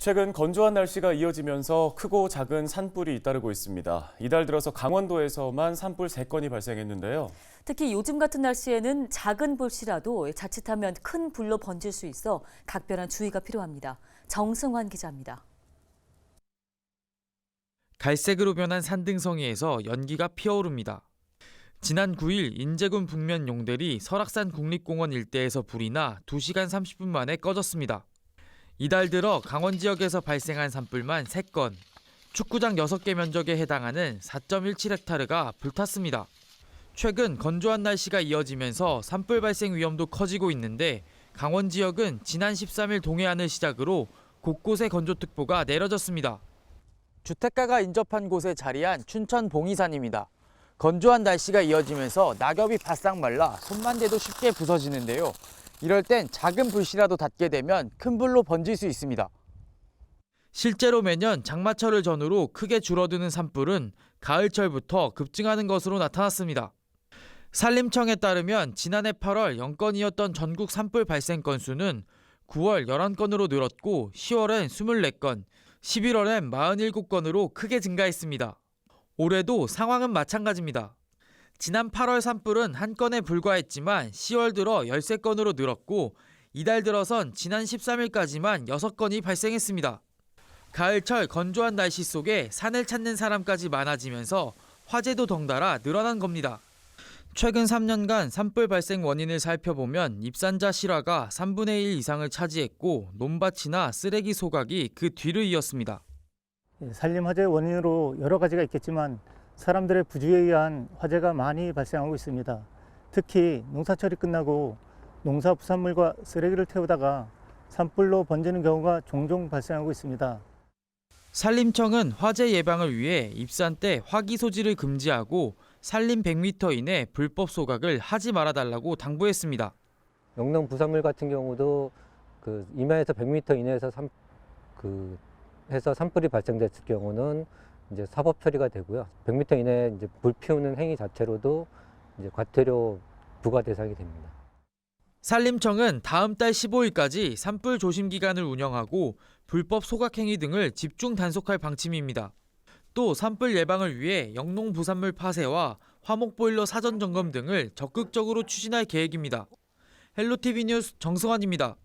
최근 건조한 날씨가 이어지면서 크고 작은 산불이 잇따르고 있습니다. 이달 들어서 강원도에서만 산불 3건이 발생했는데요. 특히 요즘 같은 날씨에는 작은 불씨라도 자칫하면 큰 불로 번질 수 있어 각별한 주의가 필요합니다. 정승환 기자입니다. 갈색으로 변한 산등성이에서 연기가 피어오릅니다. 지난 9일 인제군 북면 용대리 설악산 국립공원 일대에서 불이 나 2시간 30분 만에 꺼졌습니다. 이달 들어 강원 지역에서 발생한 산불만 3건, 축구장 6개 면적에 해당하는 4.17헥타르가 불탔습니다. 최근 건조한 날씨가 이어지면서 산불 발생 위험도 커지고 있는데 강원 지역은 지난 13일 동해안을 시작으로 곳곳에 건조특보가 내려졌습니다. 주택가가 인접한 곳에 자리한 춘천 봉이산입니다. 건조한 날씨가 이어지면서 낙엽이 바싹 말라 손만 대도 쉽게 부서지는데요. 이럴 땐 작은 불씨라도 닿게 되면 큰 불로 번질 수 있습니다. 실제로 매년 장마철을 전후로 크게 줄어드는 산불은 가을철부터 급증하는 것으로 나타났습니다. 산림청에 따르면 지난해 8월 0건이었던 전국 산불 발생 건수는 9월 11건으로 늘었고 10월엔 24건, 11월엔 47건으로 크게 증가했습니다. 올해도 상황은 마찬가지입니다. 지난 8월 산불은 1건에 불과했지만 10월 들어 13건으로 늘었고 이달 들어선 지난 13일까지만 6건이 발생했습니다. 가을철 건조한 날씨 속에 산을 찾는 사람까지 많아지면서 화재도 덩달아 늘어난 겁니다. 최근 3년간 산불 발생 원인을 살펴보면 입산자 실화가 3분의 1 이상을 차지했고 논밭이나 쓰레기 소각이 그 뒤를 이었습니다. 산림 화재 원인으로 여러 가지가 있겠지만 사람들의 부주의에 의한 화재가 많이 발생하고 있습니다. 특히 농사철이 끝나고 농사 부산물과 쓰레기를 태우다가 산불로 번지는 경우가 종종 발생하고 있습니다. 산림청은 화재 예방을 위해 입산 때 화기 소지를 금지하고 산림 100m 이내 불법 소각을 하지 말아달라고 당부했습니다. 영농 부산물 같은 경우도 임야에서 100m 이내에서 해서 산불이 발생됐을 경우는 이제 사법 처리가 되고요. 100m 이내에 이제 불 피우는 행위 자체로도 이제 과태료 부과 대상이 됩니다. 산림청은 다음 달 15일까지 산불 조심 기간을 운영하고 불법 소각 행위 등을 집중 단속할 방침입니다. 또 산불 예방을 위해 영농 부산물 파쇄와 화목 보일러 사전 점검 등을 적극적으로 추진할 계획입니다. 헬로티비 뉴스 정승환입니다.